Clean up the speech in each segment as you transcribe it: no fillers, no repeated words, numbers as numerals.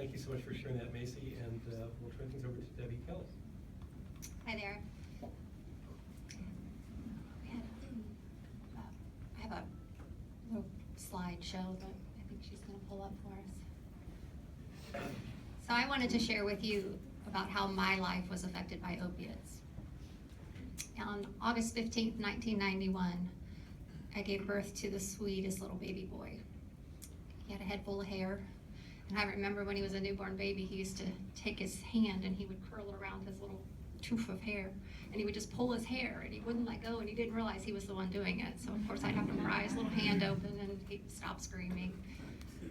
thank you so much for sharing that, Macy, and we'll turn things over to Debbie Kelly. Hi there. I have a little slideshow that I think she's going to pull up for us. So I wanted to share with you about how my life was affected by opiates. On August 15th, 1991, I gave birth to the sweetest little baby boy. He had a head full of hair. And I remember when he was a newborn baby, he used to take his hand and he would curl it around his little tooth of hair. And he would just pull his hair and he wouldn't let go, and he didn't realize he was the one doing it. So of course I'd have to pry his little hand open and he'd stop screaming.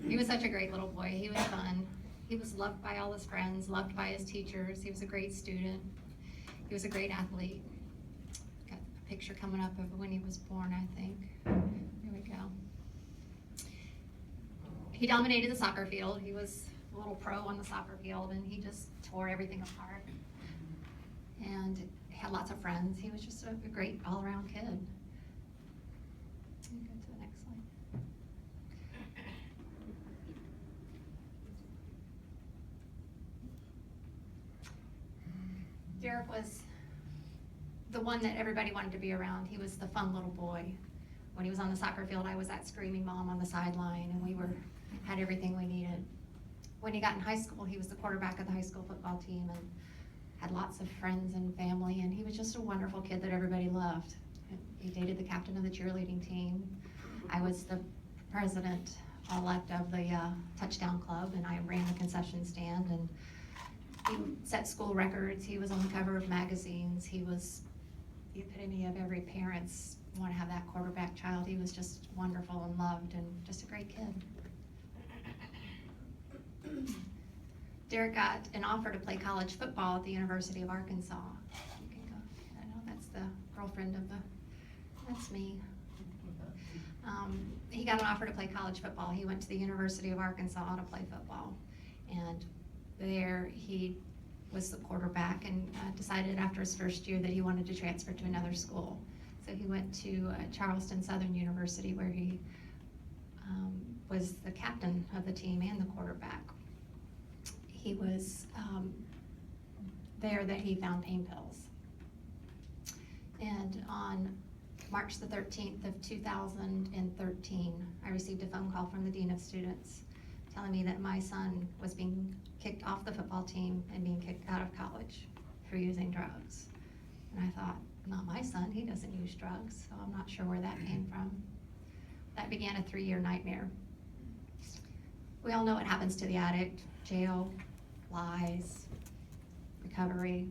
He was such a great little boy. He was fun. He was loved by all his friends, loved by his teachers. He was a great student. He was a great athlete. Got a picture coming up of when he was born, I think. Here we go. He dominated the soccer field. He was a little pro on the soccer field, and he just tore everything apart. And had lots of friends. He was just a great all-around kid. Let me go to the next slide. Derek was the one that everybody wanted to be around. He was the fun little boy. When he was on the soccer field, I was that screaming mom on the sideline, and we had everything we needed. When he got in high school, he was the quarterback of the high school football team and had lots of friends and family, and he was just a wonderful kid that everybody loved. He dated the captain of the cheerleading team. I was the president-elect of the touchdown club, and I ran the concession stand, and he set school records. He was on the cover of magazines. He was the epitome of every parent's want to have that quarterback child. He was just wonderful and loved and just a great kid. Derek got an offer to play college football at the University of Arkansas. You can go, I know that's the girlfriend of that's me. He got an offer to play college football. He went to the University of Arkansas to play football. And there he was the quarterback and decided after his first year that he wanted to transfer to another school. So he went to Charleston Southern University, where he was the captain of the team and the quarterback. He was there that he found pain pills. And on March the 13th of 2013, I received a phone call from the Dean of Students telling me that my son was being kicked off the football team and being kicked out of college for using drugs. And I thought, not my son, he doesn't use drugs, so I'm not sure where that came from. That began a 3-year nightmare. We all know what happens to the addict: jail, lies, recovery.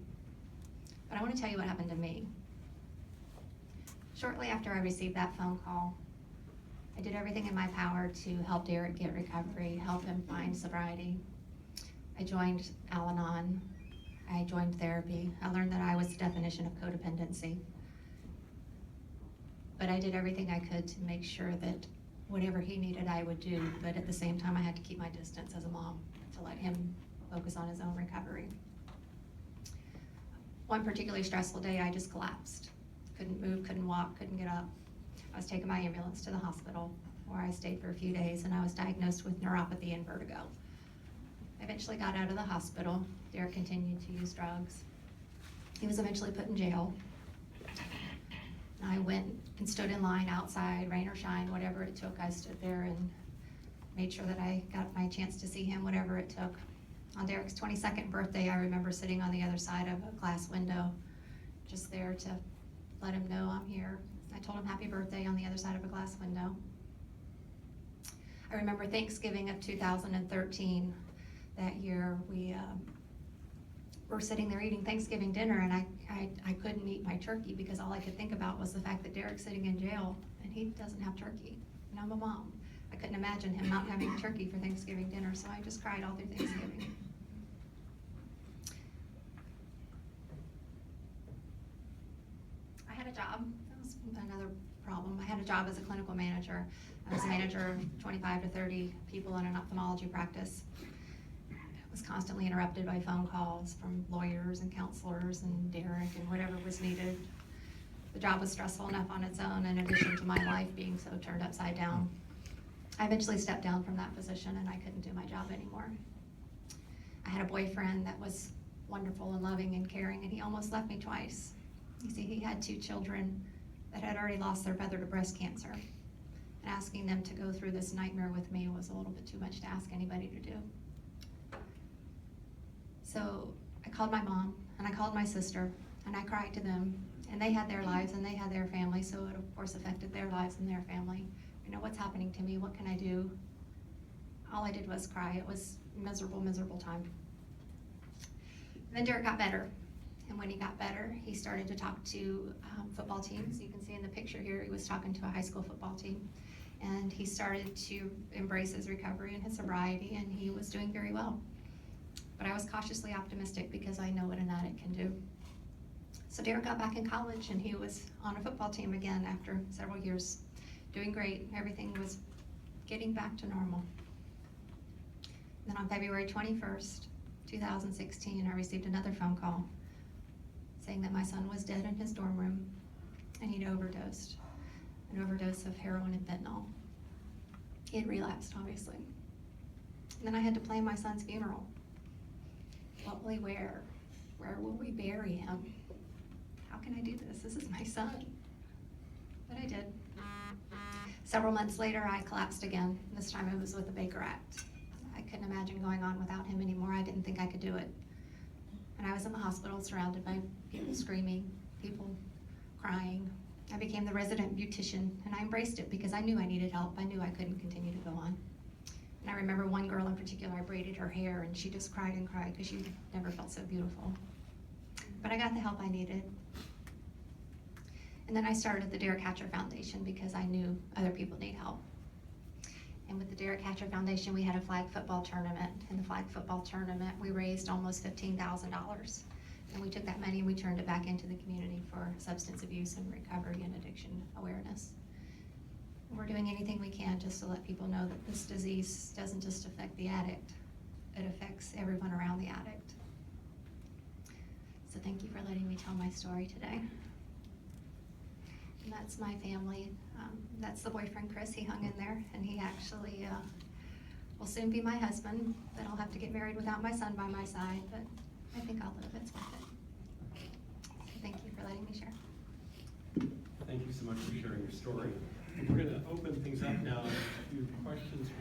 But I want to tell you what happened to me. Shortly after I received that phone call, I did everything in my power to help Derek get recovery, help him find sobriety. I joined Al-Anon. I joined therapy. I learned that I was the definition of codependency. But I did everything I could to make sure that whatever he needed, I would do. But at the same time, I had to keep my distance as a mom to let him focus on his own recovery. One particularly stressful day, I just collapsed. Couldn't move, couldn't walk, couldn't get up. I was taken by ambulance to the hospital, where I stayed for a few days, and I was diagnosed with neuropathy and vertigo. I eventually got out of the hospital. Derek continued to use drugs. He was eventually put in jail. I went and stood in line outside, rain or shine, whatever it took. I stood there and made sure that I got my chance to see him, whatever it took. On Derek's 22nd birthday, I remember sitting on the other side of a glass window, just there to let him know I'm here. I told him happy birthday on the other side of a glass window. I remember Thanksgiving of 2013. That year, we were sitting there eating Thanksgiving dinner, and I couldn't eat my turkey because all I could think about was the fact that Derek's sitting in jail and he doesn't have turkey, and I'm a mom. I couldn't imagine him not having turkey for Thanksgiving dinner, so I just cried all through Thanksgiving. I had a job. That was another problem. I had a job as a clinical manager. I was a manager of 25 to 30 people in an ophthalmology practice. Was constantly interrupted by phone calls from lawyers and counselors and Derek and whatever was needed. The job was stressful enough on its own, in addition to my life being so turned upside down. I eventually stepped down from that position and I couldn't do my job anymore. I had a boyfriend that was wonderful and loving and caring, and he almost left me twice. You see, he had 2 children that had already lost their mother to breast cancer. And asking them to go through this nightmare with me was a little bit too much to ask anybody to do. So I called my mom, and I called my sister, and I cried to them. And they had their lives, and they had their family, so it of course affected their lives and their family. You know, what's happening to me? What can I do? All I did was cry. It was a miserable, miserable time. And then Derek got better. And when he got better, he started to talk to football teams. You can see in the picture here, he was talking to a high school football team. And he started to embrace his recovery and his sobriety, and he was doing very well. But I was cautiously optimistic because I know what an addict can do. So Derek got back in college, and he was on a football team again after several years, doing great. Everything was getting back to normal. Then on February 21st, 2016, I received another phone call saying that my son was dead in his dorm room, and he'd overdosed, an overdose of heroin and fentanyl. He had relapsed, obviously. And then I had to plan my son's funeral. What will he wear? Where will we bury him? How can I do this? This is my son. But I did. Several months later, I collapsed again. This time it was with the Baker Act. I couldn't imagine going on without him anymore. I didn't think I could do it. And I was in the hospital surrounded by people screaming, people crying. I became the resident beautician, and I embraced it because I knew I needed help. I knew I couldn't continue to go on. And I remember one girl in particular, I braided her hair, and she just cried and cried because she never felt so beautiful. But I got the help I needed. And then I started the Derek Hatcher Foundation because I knew other people need help. And with the Derek Hatcher Foundation, we had a flag football tournament. In the flag football tournament, we raised almost $15,000. And we took that money and we turned it back into the community for substance abuse and recovery and addiction awareness. And we're doing anything we can just to let people know that this disease doesn't just affect the addict, it affects everyone around the addict. So thank you for letting me tell my story today. And that's my family. That's the boyfriend, Chris. He hung in there, and he actually will soon be my husband, but I'll have to get married without my son by my side, but I think I'll live. It's worth it. So thank you for letting me share. Thank you so much for sharing your story. We're going to open things up now to questions for